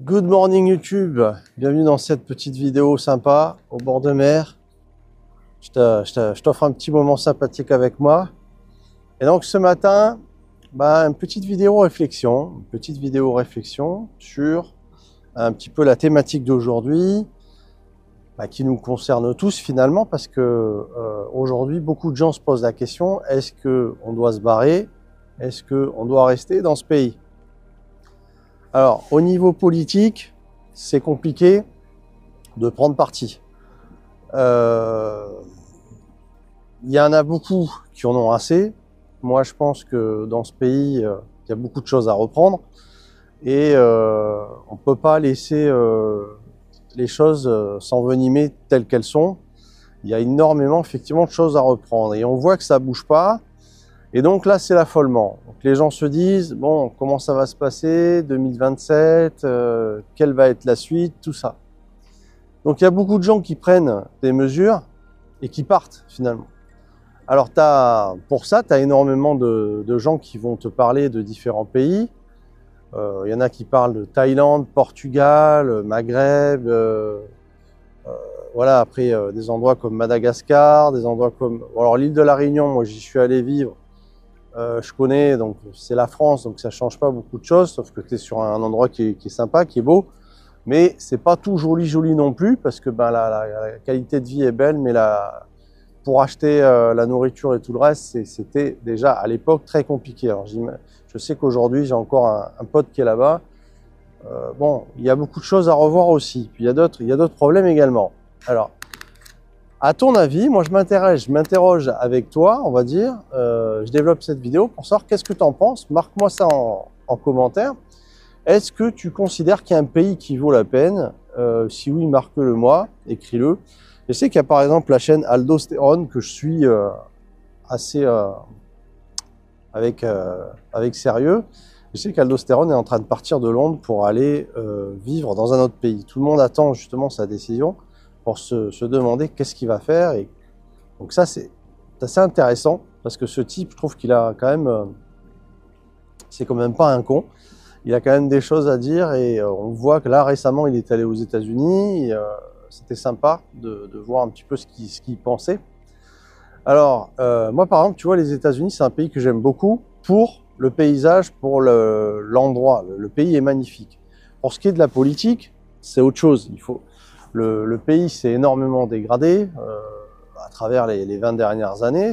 Good morning YouTube, bienvenue dans cette petite vidéo sympa au bord de mer. Je t'offre un petit moment sympathique avec moi. Et donc ce matin, une petite vidéo réflexion sur un petit peu la thématique d'aujourd'hui, qui nous concerne tous finalement, parce que aujourd'hui beaucoup de gens se posent la question, est-ce qu'on doit se barrer? Est-ce qu'on doit rester dans ce pays? Alors, au niveau politique, c'est compliqué de prendre parti. Il y en a beaucoup qui en ont assez. Moi, je pense que dans ce pays, il y a beaucoup de choses à reprendre. Et on ne peut pas laisser les choses s'envenimer telles qu'elles sont. Il y a énormément, effectivement, de choses à reprendre. Et on voit que ça ne bouge pas. Et donc là, c'est l'affolement. Les gens se disent, bon, comment ça va se passer, 2027, quelle va être la suite, tout ça. Donc il y a beaucoup de gens qui prennent des mesures et qui partent finalement. Alors pour ça, tu as énormément de gens qui vont te parler de différents pays. Il y en a qui parlent de Thaïlande, Portugal, Maghreb, voilà, après des endroits comme Madagascar, des endroits comme... Alors l'île de la Réunion, moi j'y suis allé vivre. Je connais, donc c'est la France, donc ça change pas beaucoup de choses, sauf que tu es sur un endroit qui est sympa, qui est beau, mais c'est pas tout joli non plus, parce que la qualité de vie est belle, mais pour acheter la nourriture et tout le reste, c'était déjà à l'époque très compliqué. Alors je sais qu'aujourd'hui j'ai encore un pote qui est là-bas. Bon, il y a beaucoup de choses à revoir aussi, puis il y a d'autres problèmes également. Alors, à ton avis, moi je m'interroge avec toi, on va dire, je développe cette vidéo pour savoir qu'est-ce que tu en penses. Marque-moi ça en commentaire. Est-ce que tu considères qu'il y a un pays qui vaut la peine? Si oui, marque-le moi, écris-le. Je sais qu'il y a par exemple la chaîne Aldostérone que je suis assez avec sérieux. Je sais qu'Aldostérone est en train de partir de Londres pour aller vivre dans un autre pays. Tout le monde attend justement sa décision pour se demander qu'est-ce qu'il va faire. Et donc ça, c'est assez intéressant, parce que ce type, je trouve qu'il a quand même... c'est quand même pas un con. Il a quand même des choses à dire, et on voit que là, récemment, il est allé aux États-Unis. C'était sympa de voir un petit peu ce qu'il pensait. Alors, moi, par exemple, tu vois, les États-Unis, c'est un pays que j'aime beaucoup pour le paysage, pour l'endroit. Le pays est magnifique. Pour ce qui est de la politique, c'est autre chose. Le pays s'est énormément dégradé à travers les 20 dernières années.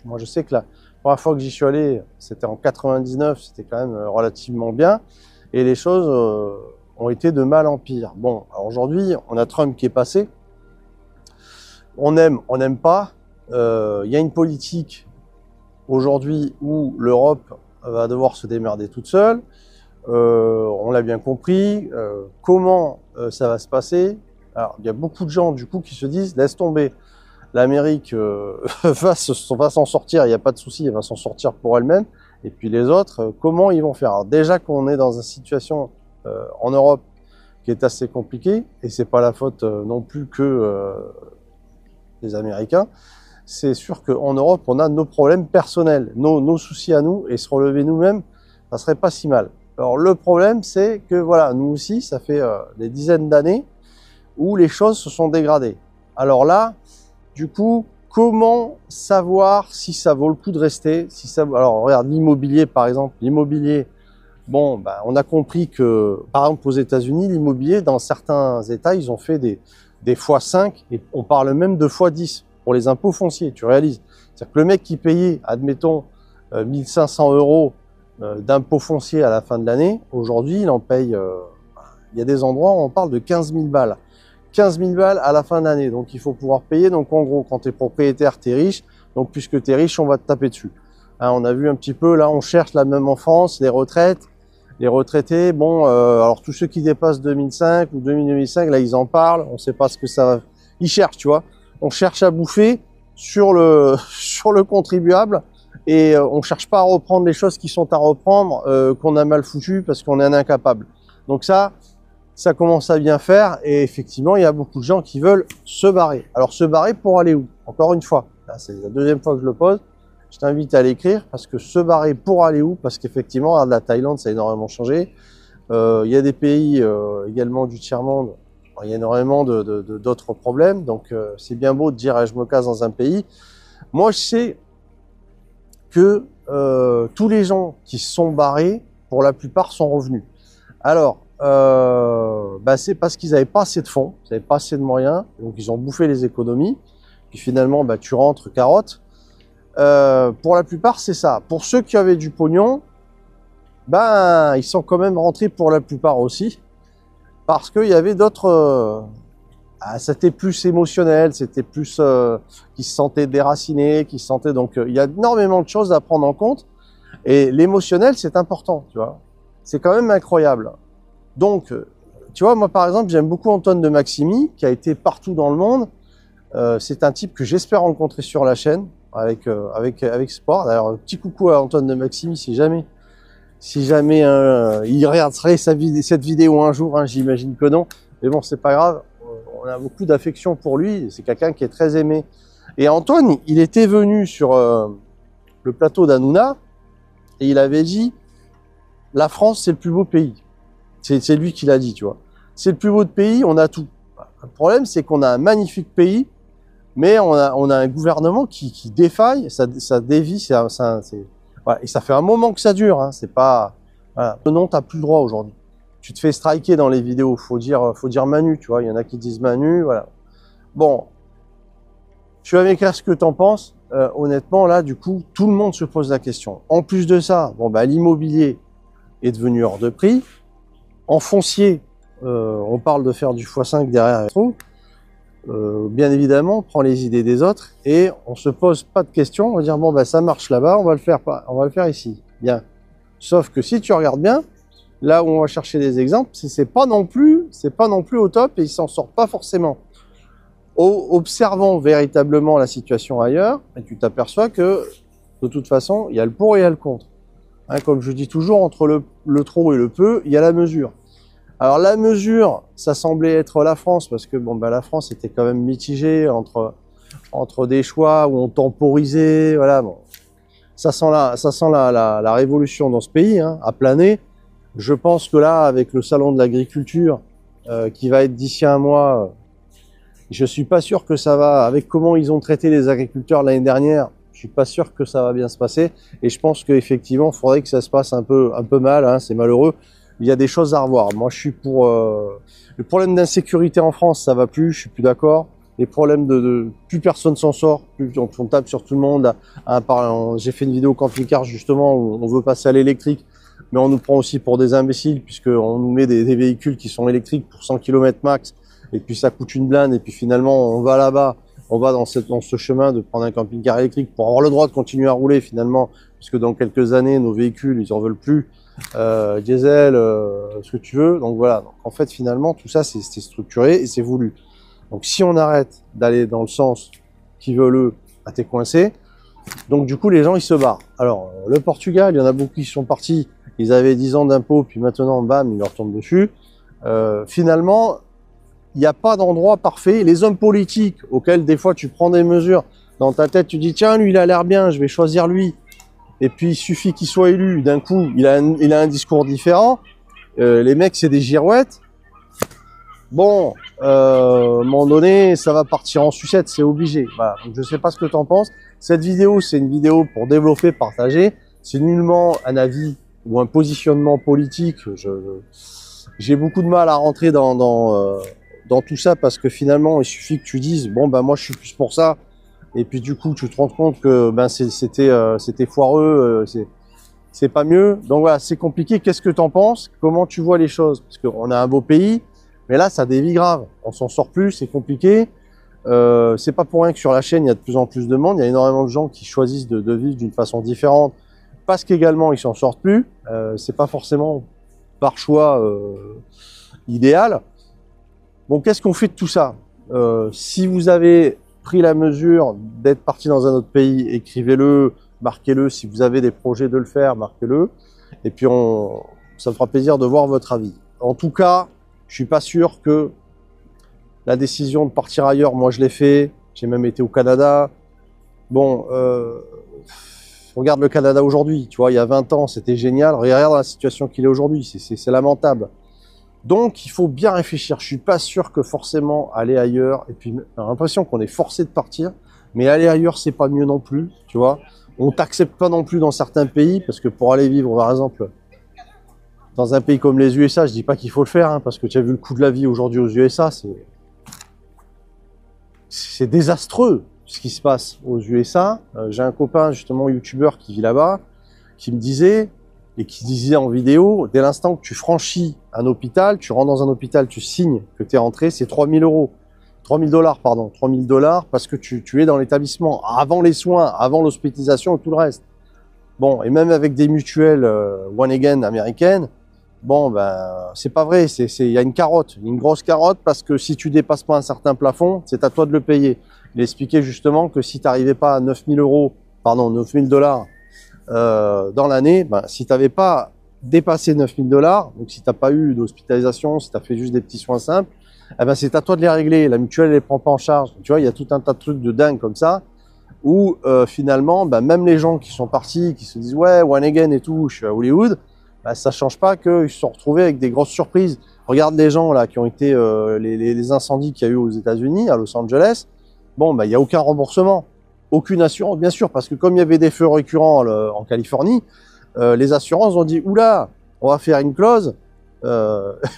Moi, je sais que la première fois que j'y suis allé, c'était en 99, c'était quand même relativement bien. Et les choses ont été de mal en pire. Bon, alors aujourd'hui, on a Trump qui est passé. On n'aime pas. Il y a une politique aujourd'hui où l'Europe va devoir se démerder toute seule. On l'a bien compris. Comment ça va se passer? Alors, il y a beaucoup de gens du coup qui se disent, laisse tomber, l'Amérique va s'en sortir, il n'y a pas de souci, elle va s'en sortir pour elle-même. Et puis les autres, comment ils vont faire? Alors, déjà qu'on est dans une situation en Europe qui est assez compliquée, et c'est pas la faute non plus que des Américains. C'est sûr qu'en Europe, on a nos problèmes personnels, nos soucis à nous, et se relever nous-mêmes, ça serait pas si mal. Alors le problème, c'est que voilà, nous aussi, ça fait des dizaines d'années où les choses se sont dégradées. Alors là, du coup, comment savoir si ça vaut le coup de rester? Alors regarde, l'immobilier par exemple, l'immobilier, bon, on a compris que, par exemple aux États-Unis, l'immobilier, dans certains États, ils ont fait des x5, et on parle même de x10 pour les impôts fonciers, tu réalises. C'est-à-dire que le mec qui payait, admettons, 1500 € d'impôts fonciers à la fin de l'année, aujourd'hui, il en paye, il y a des endroits où on parle de 15 000 balles. 15 000 balles à la fin de l'année, donc il faut pouvoir payer. Donc en gros, quand tu es propriétaire, tu es riche, donc puisque tu es riche, on va te taper dessus. Hein, on a vu un petit peu, là, on cherche la même en France, les retraites, les retraités, bon, alors tous ceux qui dépassent 2005 ou 2005, là, ils en parlent, on sait pas ce que ça va... Ils cherchent, tu vois, on cherche à bouffer sur le contribuable, et on cherche pas à reprendre les choses qui sont à reprendre, qu'on a mal foutu parce qu'on est un incapable. Donc ça commence à bien faire, et effectivement, il y a beaucoup de gens qui veulent se barrer. Alors se barrer pour aller où? Encore une fois, c'est la deuxième fois que je le pose, je t'invite à l'écrire, parce que se barrer pour aller où? Parce qu'effectivement, la Thaïlande, ça a énormément changé. Il y a des pays également du tiers-monde, il y a énormément d'autres problèmes. Donc c'est bien beau de dire je me casse dans un pays. Moi je sais que tous les gens qui se sont barrés, pour la plupart, sont revenus. Alors, c'est parce qu'ils n'avaient pas assez de fonds, ils n'avaient pas assez de moyens, donc ils ont bouffé les économies. Puis finalement, tu rentres carotte. Pour la plupart, c'est ça. Pour ceux qui avaient du pognon, ils sont quand même rentrés pour la plupart aussi, parce qu'il y avait d'autres. C'était plus émotionnel, c'était plus qui se sentaient déracinés, qui se sentaient. Donc, il y a énormément de choses à prendre en compte. Et l'émotionnel, c'est important, tu vois. C'est quand même incroyable. Donc, tu vois, moi, par exemple, j'aime beaucoup Antoine de Maximi, qui a été partout dans le monde. C'est un type que j'espère rencontrer sur la chaîne, avec Sport. D'ailleurs, petit coucou à Antoine de Maximi, si jamais il regarderait cette vidéo un jour, hein, j'imagine que non. Mais bon, c'est pas grave. On a beaucoup d'affection pour lui. C'est quelqu'un qui est très aimé. Et Antoine, il était venu sur le plateau d'Hanouna et il avait dit « La France, c'est le plus beau pays ». C'est lui qui l'a dit, tu vois. C'est le plus beau pays, on a tout. Le problème, c'est qu'on a un magnifique pays, mais on a un gouvernement qui défaille, ça dévie, voilà. Et ça fait un moment que ça dure, hein. C'est pas, voilà. Non, t'as plus le droit aujourd'hui. Tu te fais striker dans les vidéos, faut dire Manu, tu vois. Il y en a qui disent Manu, voilà. Bon, tu vas m'écrire ce que t'en penses. Honnêtement, là, du coup, tout le monde se pose la question. En plus de ça, l'immobilier est devenu hors de prix. En foncier, on parle de faire du x5 derrière et tout. Bien évidemment, on prend les idées des autres et on se pose pas de questions. On va dire ça marche là-bas, on va le faire ici. Bien. Sauf que si tu regardes bien, là où on va chercher des exemples, c'est pas non plus au top et ils s'en sortent pas forcément. Observant véritablement la situation ailleurs, et tu t'aperçois que de toute façon, il y a le pour et il y a le contre. Hein, comme je dis toujours, entre le trop et le peu, il y a la mesure. Alors la mesure, ça semblait être la France, parce que la France était quand même mitigée entre des choix où on temporisait, voilà. Bon, ça sent la révolution dans ce pays, hein, à planer. Je pense que là, avec le salon de l'agriculture qui va être d'ici un mois, je suis pas sûr que ça va, avec comment ils ont traité les agriculteurs l'année dernière, je suis pas sûr que ça va bien se passer. Et je pense qu'effectivement, il faudrait que ça se passe un peu mal, hein, c'est malheureux. Il y a des choses à revoir. Moi, je suis pour le problème d'insécurité en France, ça va plus. Je suis plus d'accord. Les problèmes plus personne s'en sort. Plus on tape sur tout le monde. J'ai fait une vidéo camping-car justement où on veut passer à l'électrique, mais on nous prend aussi pour des imbéciles puisqu'on nous met des véhicules qui sont électriques pour 100 km max et puis ça coûte une blinde et puis finalement on va là-bas, on va dans ce chemin de prendre un camping-car électrique pour avoir le droit de continuer à rouler finalement, puisque dans quelques années nos véhicules ils en veulent plus. Diesel, ce que tu veux. Donc voilà. Donc, en fait, finalement, tout ça, c'est structuré et c'est voulu. Donc si on arrête d'aller dans le sens qui veut le, t'es coincé. Donc du coup, les gens, ils se barrent. Alors, le Portugal, il y en a beaucoup qui sont partis. Ils avaient 10 ans d'impôts, puis maintenant, bam, ils leur tombent dessus. Finalement, il n'y a pas d'endroit parfait. Les hommes politiques, auxquels des fois tu prends des mesures, dans ta tête, tu dis, tiens, lui, il a l'air bien, je vais choisir lui. Et puis, il suffit qu'il soit élu, d'un coup, il a un discours différent. Les mecs, c'est des girouettes. Bon, à un moment donné, ça va partir en sucette, c'est obligé. Voilà. Donc, je sais pas ce que tu en penses. Cette vidéo, c'est une vidéo pour développer, partager. C'est nullement un avis ou un positionnement politique. J'ai beaucoup de mal à rentrer dans tout ça parce que finalement, il suffit que tu dises, moi, je suis plus pour ça. Et puis du coup, tu te rends compte que c'était foireux, c'est pas mieux. Donc voilà, c'est compliqué. Qu'est-ce que tu en penses? Comment tu vois les choses? Parce qu'on a un beau pays, mais là, ça dévie grave. On s'en sort plus, c'est compliqué. C'est pas pour rien que sur la chaîne, il y a de plus en plus de monde. Il y a énormément de gens qui choisissent de vivre d'une façon différente parce qu'également, ils s'en sortent plus. C'est pas forcément par choix idéal. Bon, qu'est-ce qu'on fait de tout ça? Si vous avez pris la mesure d'être parti dans un autre pays, écrivez-le, marquez-le. Si vous avez des projets de le faire, marquez-le. Et puis, ça me fera plaisir de voir votre avis. En tout cas, je suis pas sûr que la décision de partir ailleurs, moi je l'ai fait. J'ai même été au Canada. Bon, regarde le Canada aujourd'hui, tu vois, il y a 20 ans, c'était génial. Regarde la situation qu'il est aujourd'hui, c'est lamentable. Donc, il faut bien réfléchir. Je suis pas sûr que forcément aller ailleurs, et puis j'ai l'impression qu'on est forcé de partir, mais aller ailleurs, c'est pas mieux non plus, tu vois. On t'accepte pas non plus dans certains pays, parce que pour aller vivre, par exemple, dans un pays comme les USA, je dis pas qu'il faut le faire, hein, parce que tu as vu le coût de la vie aujourd'hui aux USA, c'est désastreux ce qui se passe aux USA. J'ai un copain, justement, youtubeur qui vit là-bas, qui me disait, et qui disait en vidéo, dès l'instant que tu franchis un hôpital, tu rentres dans un hôpital, tu signes que tu es rentré, c'est 3000 euros. 3000 $, pardon. 3000 $ parce que tu es dans l'établissement, avant les soins, avant l'hospitalisation et tout le reste. Bon, et même avec des mutuelles One Again américaines, bon, ben, c'est pas vrai, il y a une carotte, une grosse carotte, parce que si tu dépasses pas un certain plafond, c'est à toi de le payer. Il expliquait justement que si tu n'arrivais pas à 9000 €, pardon, 9000 $, dans l'année, ben, si tu n'avais pas dépassé 9000 $, donc si tu n'as pas eu d'hospitalisation, si tu as fait juste des petits soins simples, eh ben, c'est à toi de les régler. La mutuelle, elle les prend pas en charge. Tu vois, il y a tout un tas de trucs de dingue comme ça, où finalement, ben, même les gens qui sont partis, qui se disent « Ouais, One Again et tout, je suis à Hollywood », ben, ça change pas qu'ils se sont retrouvés avec des grosses surprises. Regarde les gens là qui ont été les incendies qu'il y a eu aux États-Unis, à Los Angeles. Bon, ben, il y a aucun remboursement, aucune assurance, bien sûr, parce que comme il y avait des feux récurrents en Californie, les assurances ont dit oula, on va faire une clause,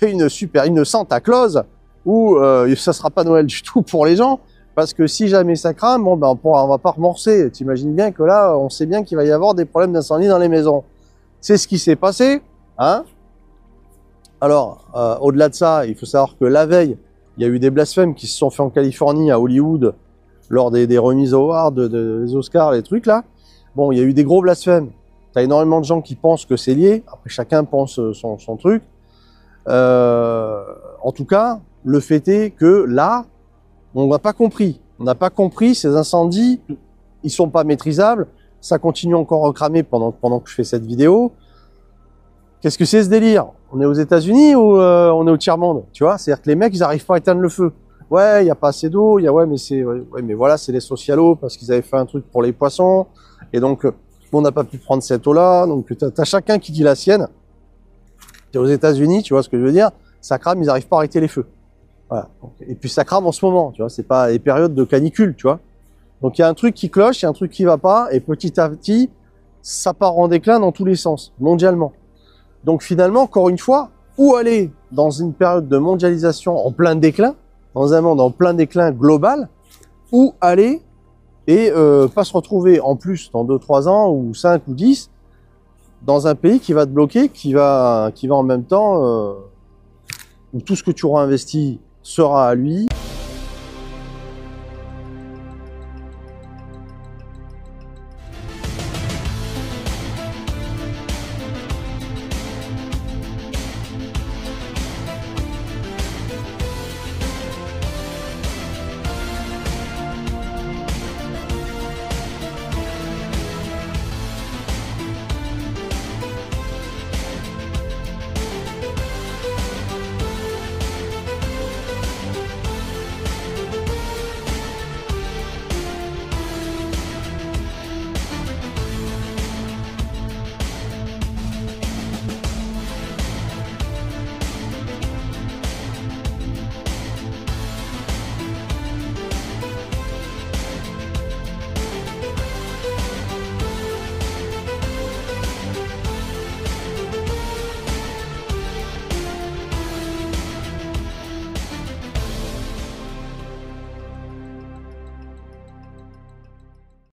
une Santa clause, où ça sera pas Noël du tout pour les gens, parce que si jamais ça crame, bon, ben, on va pas rembourser. T'imagines bien que là, on sait bien qu'il va y avoir des problèmes d'incendie dans les maisons. C'est ce qui s'est passé, hein. Alors, au-delà de ça, il faut savoir que la veille, il y a eu des blasphèmes qui se sont faits en Californie, à Hollywood, lors des remises awards, des Oscars, les trucs là. Bon, il y a eu des gros blasphèmes. T'as énormément de gens qui pensent que c'est lié. Après, chacun pense son truc. En tout cas, le fait est que là, on n'a pas compris. On n'a pas compris, ces incendies, ils sont pas maîtrisables. Ça continue encore à cramer pendant que je fais cette vidéo. Qu'est-ce que c'est ce délire? On est aux États-Unis ou on est au tiers-monde? Tu vois, c'est-à-dire que les mecs, ils n'arrivent pas à éteindre le feu. Ouais, il n'y a pas assez d'eau. Ouais, mais voilà, c'est les socialos parce qu'ils avaient fait un truc pour les poissons. Et donc, on n'a pas pu prendre cette eau-là. Donc, t'as chacun qui dit la sienne. T'es aux États-Unis, tu vois ce que je veux dire? Ça crame, ils n'arrivent pas à arrêter les feux. Voilà. Et puis, ça crame en ce moment, tu vois. C'est pas les périodes de canicule, tu vois. Donc, il y a un truc qui cloche, il y a un truc qui va pas. Et petit à petit, ça part en déclin dans tous les sens, mondialement. Donc, finalement, encore une fois, où aller dans une période de mondialisation en plein déclin, dans un monde en plein déclin global, où aller et pas se retrouver en plus dans 2-3 ans ou 5 ou 10 dans un pays qui va te bloquer, qui va en même temps où tout ce que tu auras investi sera à lui.